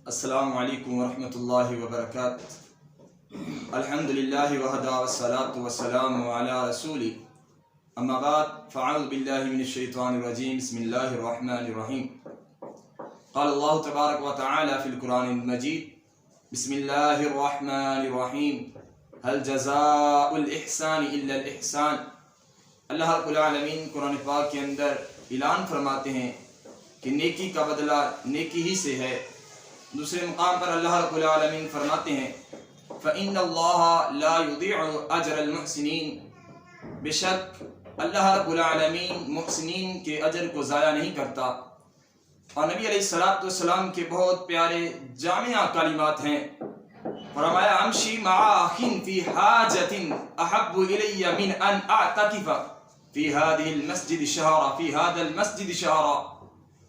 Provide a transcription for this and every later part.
السلام علیکم ورحمۃ اللہ وبرکاتہ۔ الحمدللہ وحدہ والصلاۃ والسلام علی رسول اما بعد فاعوذ باللہ من الشیطان الرجیم بسم اللہ الرحمن الرحیم۔ قال اللہ تبارک و تعالی فی القرآن المجید بسم اللہ الرحمن الرحیم هل جزاء الاحسان الا الاحسان۔ اللہ رب العالمین قرآن پاک کے اندر اعلان فرماتے ہیں کہ نیکی کا بدلہ نیکی ہی سے ہے۔ دوسرے مقام پر اللہ رب العالمین فرماتے ہیں فَإِنَّ اللَّهَ لَا يُضِيعُ أَجْرَ الْمُحْسِنِينَ، بے شک اللہ رب العالمین محسنین کے اجر کو ضائع نہیں کرتا۔ اور نبی علیہ السلام کے بہت پیارے جامعہ کلمات ہیں۔ فرمایا امشی مع اخٍ فی حاجۃ احب الی من ان اعتکف فی هذه المسجد شہرا فی هذا المسجد شہرا۔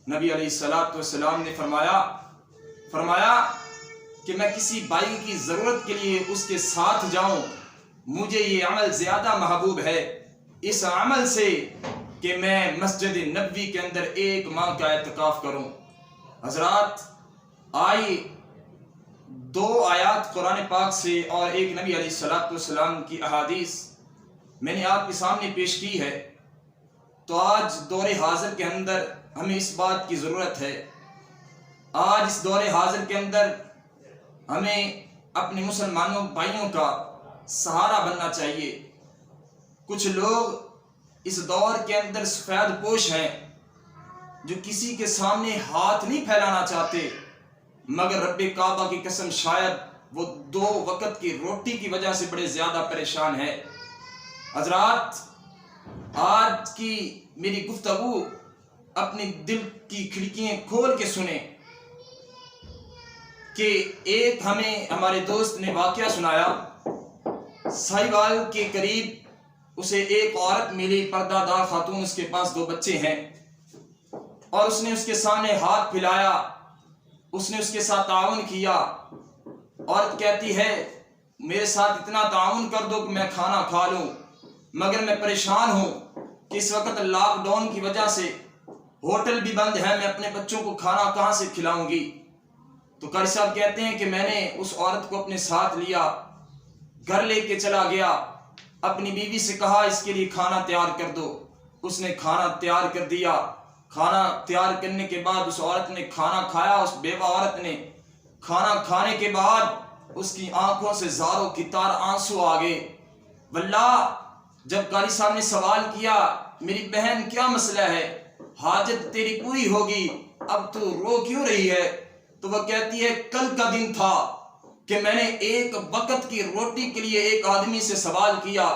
نبی علیہ السلام نے فرمایا کہ میں کسی بھائی کی ضرورت کے لیے اس کے ساتھ جاؤں، مجھے یہ عمل زیادہ محبوب ہے اس عمل سے کہ میں مسجد نبوی کے اندر 1 ماہ کا اعتکاف کروں۔ حضرات، آئی 2 آیات قرآن پاک سے اور ایک نبی علیہ السلام کی احادیث میں نے آپ کے سامنے پیش کی ہے، تو آج دور حاضر کے اندر ہمیں اس بات کی ضرورت ہے۔ آج اس دور حاضر کے اندر ہمیں اپنے مسلمانوں بھائیوں کا سہارا بننا چاہیے۔ کچھ لوگ اس دور کے اندر سفید پوش ہیں جو کسی کے سامنے ہاتھ نہیں پھیلانا چاہتے، مگر رب کعبہ کی قسم شاید وہ 2 وقت کی روٹی کی وجہ سے بڑے زیادہ پریشان ہے۔ حضرات، آج کی میری گفتگو اپنی دل کی کھڑکیاں کھول کے سنیں کہ ایک ہمیں ہمارے دوست نے واقعہ سنایا۔ ساہیوال کے قریب اسے ایک عورت ملی، پردہ دار خاتون، اس کے پاس 2 بچے ہیں، اور اس نے اس کے سامنے ہاتھ پھیلایا، اس نے اس کے ساتھ تعاون کیا۔ عورت کہتی ہے میرے ساتھ اتنا تعاون کر دو کہ میں کھانا کھا لوں، مگر میں پریشان ہوں کہ اس وقت لاک ڈاؤن کی وجہ سے ہوٹل بھی بند ہے، میں اپنے بچوں کو کھانا کہاں سے کھلاؤں گی۔ تو قاری صاحب کہتے ہیں کہ میں نے اس عورت کو اپنے ساتھ لیا، گھر لے کے چلا گیا، اپنی بیوی سے کہا اس کے لیے کھانا تیار کر دو۔ اس نے کھانا تیار کر دیا۔ کھانا تیار کرنے کے بعد اس عورت نے کھانا کھایا۔ اس بیوہ عورت نے کھانا کھانے کے بعد اس کی آنکھوں سے زاروں کی طار آنسو آ گئے۔ واللہ جب قاری صاحب نے سوال کیا میری بہن کیا مسئلہ ہے، حاجت تیری پوری ہوگی، اب تو رو کیوں رہی ہے؟ تو وہ کہتی ہے کل کا دن تھا کہ میں نے 1 وقت کی روٹی کے لیے ایک آدمی سے سوال کیا،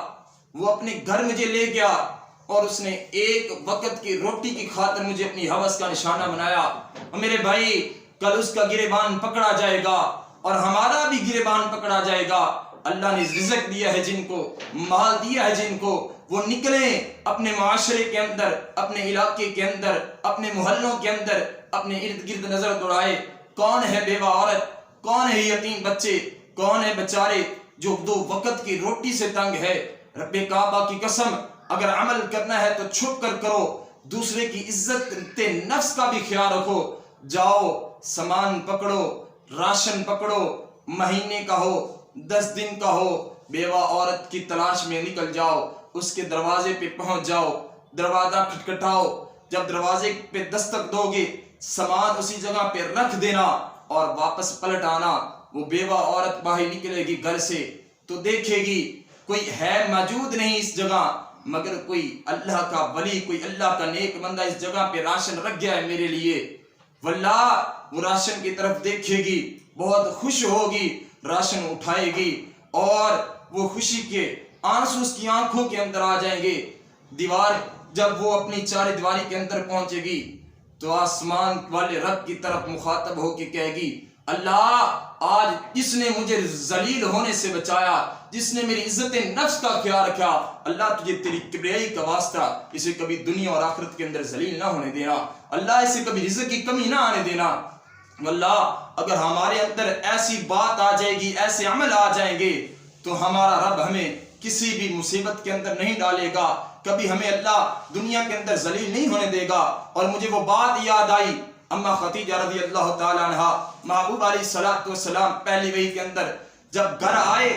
وہ اپنے گھر مجھے لے گیا اور اس نے 1 وقت کی روٹی کی خاطر مجھے اپنی ہوس کا نشانہ بنایا۔ اور میرے بھائی، کل اس کا گریبان پکڑا جائے گا اور ہمارا بھی گریبان پکڑا جائے گا۔ اللہ نے رزق دیا ہے جن کو، مال دیا ہے جن کو، وہ نکلیں اپنے معاشرے کے اندر، اپنے علاقے کے اندر، اپنے محلوں کے اندر، اپنے ارد گرد نظر دوڑائے۔ کون ہے بیوہ عورت، کون ہے یتیم بچے، کون ہے بیچارے جو 2 وقت کی روٹی سے تنگ ہے؟ رب کعبہ کی قسم، اگر عمل کرنا ہے تو چھپ کر کرو، دوسرے کی عزت نفس کا بھی خیال رکھو۔ جاؤ سامان پکڑو، راشن پکڑو، مہینے کا ہو 10 دن کا ہو، بیوہ عورت کی تلاش میں نکل جاؤ، اس کے دروازے پہ پہنچ جاؤ، دروازہ کھٹکھٹاؤ۔ جب دروازے پہ دستک دو گے، سامان اسی جگہ پہ رکھ دینا اور واپس پلٹ آنا۔ وہ بیوہ عورت باہر نکلے گی گھر سے تو دیکھے گی کوئی ہے موجود نہیں اس جگہ، مگر کوئی اللہ کا ولی، کوئی اللہ کا نیک بندہ اس جگہ پہ راشن رکھ گیا ہے میرے لیے۔ واللہ وہ راشن کی طرف دیکھے گی، بہت خوش ہوگی، راشن اٹھائے گی اور وہ خوشی کے آنسو اس کی آنکھوں کے اندر آ جائیں گے۔ جب وہ اپنی 4 دیواری کے اندر پہنچے گی تو آسمان والے رب کی طرف مخاطب ہو کے کہے گی اللہ، آج جس نے مجھے ذلیل ہونے سے بچایا، جس نے میری عزت نفس کا خیال رکھا، اللہ تجھے تیری کبریائی کا واسطہ اسے کبھی دنیا اور آخرت کے اندر ذلیل نہ ہونے دینا، اللہ اسے کبھی رزق کی کمی نہ آنے دینا۔ واللہ اگر ہمارے اندر ایسی بات آ جائے گی، ایسے عمل آ جائیں گے تو ہمارا رب ہمیں کسی بھی مصیبت کے اندر نہیں ڈالے گا، کبھی ہمیں اللہ دنیا کے اندر ذلیل نہیں ہونے دے گا۔ اور مجھے وہ بات یاد آئی اما خدیجہ رضی اللہ تعالی عنہا محبوب علیہ الصلوۃ والسلام پہلی وحی کے اندر جب گھر آئے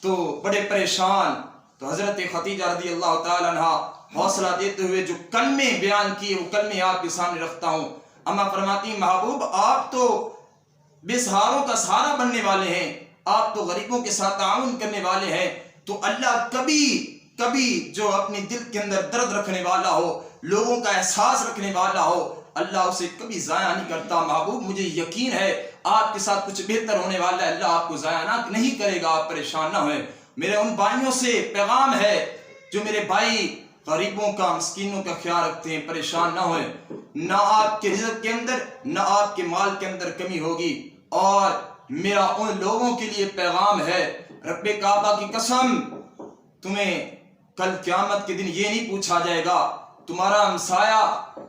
تو بڑے پریشان، تو حضرت خدیجہ رضی اللہ تعالی عنہا حوصلہ دیتے ہوئے جو کلمے بیان کیے وہ کلمے آپ کے سامنے رکھتا ہوں۔ اما فرماتی محبوب آپ تو بے سہاروں کا سہارا بننے والے ہیں، آپ تو غریبوں کے ساتھ تعاون کرنے والے ہیں، تو اللہ کبھی جو اپنی دل کے اندر درد رکھنے والا ہو، لوگوں کا احساس رکھنے والا ہو، اللہ اسے کبھی ضائع نہیں کرتا۔ محبوب مجھے یقین ہے آپ کے ساتھ کچھ بہتر ہونے والا ہے، اللہ آپ کو ضائع نہیں کرے گا، آپ پریشان نہ ہوئیں۔ میرے ان بھائیوں سے پیغام ہے جو میرے بھائی غریبوں کا مسکینوں کا خیال رکھتے ہیں، پریشان نہ ہوئیں، نہ آپ کے رزق کے اندر نہ آپ کے مال کے اندر کمی ہوگی۔ اور میرا ان لوگوں کے لیے پیغام ہے، رب کعبہ کی قسم تمہیں کل قیامت کے دن یہ نہیں پوچھا جائے گا تمہارا ہمسایہ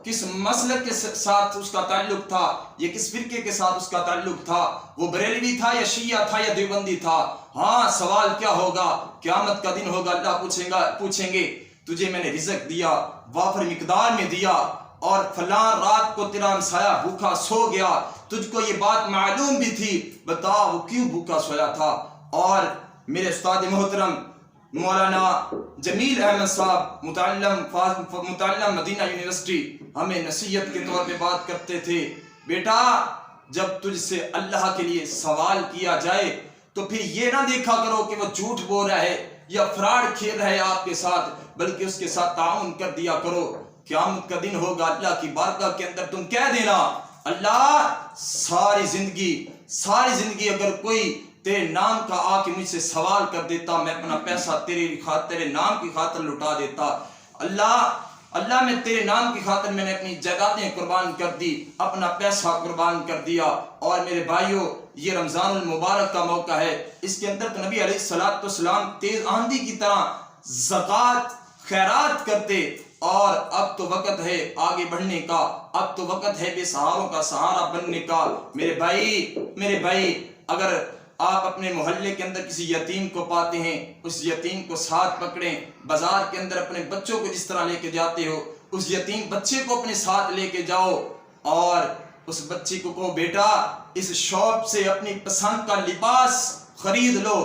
کس مسلک کے ساتھ اس کا تعلق تھا، یہ کس فرقے کے ساتھ اس کا تعلق تھا، وہ بریلوی تھا یا شیعہ تھا یا دیوبندی تھا۔ ہاں سوال کیا ہوگا، قیامت کا دن ہوگا، اللہ پوچھیں گے تجھے میں نے رزق دیا، وافر مقدار میں دیا، اور فلاں رات کو تیرا ہمسایہ بھوکا سو گیا، تجھ کو یہ بات معلوم بھی تھی، بتا وہ کیوں بھوکا سویا تھا۔ اور میرے استاد محترم مولانا جمیل احمد صاحب متعلم مدینہ یونیورسٹی ہمیں نصیحت کے طور پہ بات کرتے تھے، بیٹا جب تجھ سے اللہ کے لیے سوال کیا جائے تو پھر یہ نہ دیکھا کرو کہ وہ جھوٹ بول رہا ہے یا فراڈ کھیل رہا ہے آپ کے ساتھ، بلکہ اس کے ساتھ تعاون کر دیا کرو۔ قیامت کا دن ہوگا، اللہ کی بارگاہ کے اندر تم کہہ دینا، اللہ ساری زندگی اگر کوئی تیرے نام کا آ کے مجھ سے سوال کر دیتا، میں اپنا پیسہ تیرے نام کی خاطر لٹا دیتا۔ اللہ میں تیرے نام کی خاطر میں نے اپنی جائیدادیں قربان کر دی، اپنا پیسہ قربان کر دیا۔ اور میرے بھائیوں یہ رمضان المبارک کا موقع ہے، اس کے اندر تو نبی علیہ الصلوۃ والسلام تیز آندھی کی طرح زکوٰۃ خیرات کرتے، اور اب تو وقت ہے آگے بڑھنے کا، اب تو وقت ہے بے سہاروں کا سہارا بننے کا۔ میرے بھائی اگر آپ اپنے محلے کے اندر کسی یتیم کو پاتے ہیں، اس یتیم کو ساتھ پکڑیں، بازار کے اندر اپنے بچوں کو جس طرح لے کے جاتے ہو، اس یتیم بچے کو اپنے ساتھ لے کے جاؤ، اور اس بچے کو کہو بیٹا اس شاپ سے اپنی پسند کا لباس خرید لو،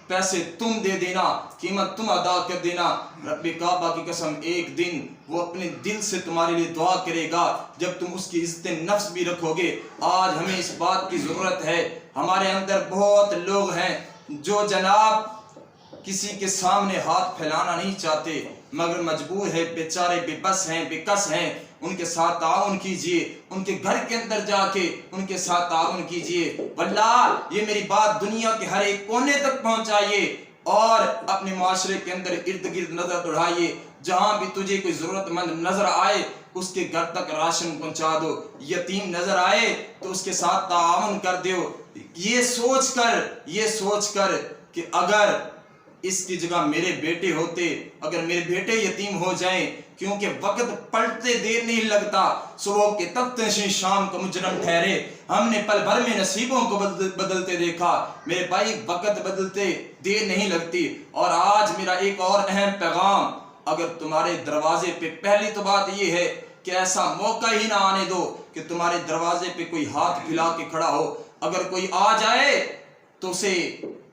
پیسے تم دے دینا، قیمت تم ادا کر دینا۔ رب کعبہ کی قسم ایک دن وہ اپنے دل سے تمہارے لیے دعا کرے گا جب تم اس کی عزت نفس بھی رکھو گے۔ آج ہمیں اس بات کی ضرورت ہے، ہمارے اندر بہت لوگ ہیں جو جناب کسی کے سامنے ہاتھ پھیلانا نہیں چاہتے، مگر مجبور ہے، بیچارے بے بس ہیں، بے کس ہیں، ان کے ساتھ تعاون کیجئے، ان کے گھر کے اندر جا کے ان کے ساتھ تعاون کیجئے۔ واللہ یہ میری بات دنیا کے ہر ایک کونے تک پہنچائیے، اور اپنے معاشرے کے اندر ارد گرد نظر دوڑائیے، جہاں بھی تجھے کوئی ضرورت مند نظر آئے اس کے گھر تک راشن پہنچا دو، یتیم نظر آئے تو اس کے ساتھ تعاون کر دیو، یہ سوچ کر کہ اگر اس کی جگہ میرے بیٹے ہوتے، اگر میرے بیٹے یتیم ہو جائیں، کیونکہ وقت پلٹتے دیر نہیں لگتا، صبح کے تفتشیں شام کو مجرم ٹھہرے، ہم نے پل بھر میں نصیبوں کو بدلتے دیکھا۔ میرے بھائی وقت بدلتے دیر نہیں لگتی۔ اور آج میرا ایک اور اہم پیغام، اگر تمہارے دروازے پہ، پہلی تو بات یہ ہے کہ ایسا موقع ہی نہ آنے دو کہ تمہارے دروازے پہ کوئی ہاتھ پھیلا کے کھڑا ہو، اگر کوئی آ جائے تو اسے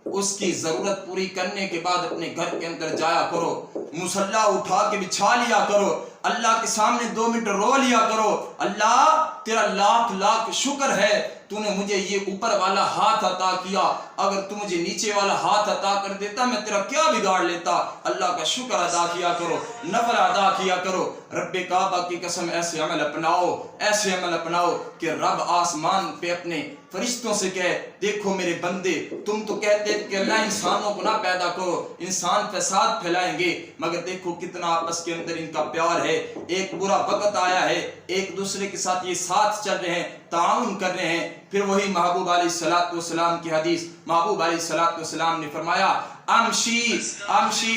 اس کی ضرورت پوری کرنے کے بعد اپنے گھر کے اندر جایا کرو، مصلی اٹھا کے بچھا لیا کرو، اللہ کے سامنے 2 منٹ رو لیا کرو، اللہ تیرا لاکھ شکر ہے تو نے مجھے یہ اوپر والا ہاتھ عطا کیا، اگر تو مجھے نیچے والا ہاتھ عطا کر دیتا میں تیرا کیا بگاڑ لیتا۔ اللہ کا شکر ادا کیا کرو، نفل ادا کیا کرو۔ رب کعبہ کی قسم ایسے عمل اپناؤ کہ رب آسمان پہ اپنے فرشتوں سے کہے دیکھو میرے بندے، تم تو کہتے کہ اللہ انسانوں کو نہ پیدا کرو، انسان فساد پھیلائیں گے، مگر دیکھو کتنا آپس کے اندر ان کا پیار ہے، ایک برا وقت آیا ہے ایک دوسرے کے ساتھ یہ ساتھ چل رہے ہیں، تعاون کر رہے ہیں۔ پھر وہی محبوب علیہ الصلوۃ والسلام کی حدیث، محبوب علیہ الصلوۃ والسلام نے فرمایا امشی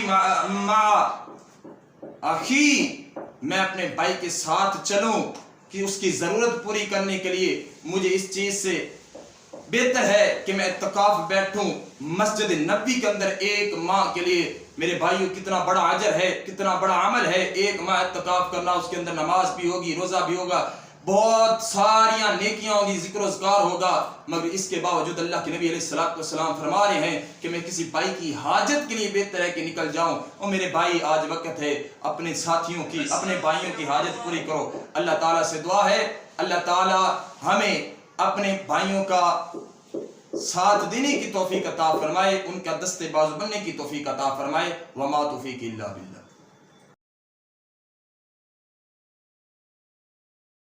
مع اخی، میں اپنے بھائی کے ساتھ چلوں کہ اس کی ضرورت پوری کرنے کے لیے مجھے اس چیز سے بہتر ہے کہ میں اعتکاف بیٹھوں مسجد نبوی کے اندر 1 ماہ کے لیے۔ میرے بھائیوں کتنا بڑا اجر ہے، کتنا بڑا عمل ہے 1 ماہ اعتکاف کرنا، اس کے اندر نماز بھی ہوگی، روزہ بھی ہوگا، بہت ساریاں نیکیاں ہوگی، ذکر و اذکار ہوگا، مگر اس کے باوجود اللہ کے نبی علیہ السلام فرما رہے ہیں کہ میں کسی بھائی کی حاجت کے لیے بہتر ہے کہ نکل جاؤں، اور میرے بھائی آج وقت ہے اپنے ساتھیوں کی، اپنے بھائیوں کی حاجت پوری کرو۔ اللہ تعالیٰ سے دعا ہے اللہ تعالیٰ ہمیں اپنے بھائیوں کا ساتھ دینے کی توفیق عطا فرمائے، ان کا دست بازو بننے کی توفیق عطا فرمائے۔ وما توفیق الا باللہ۔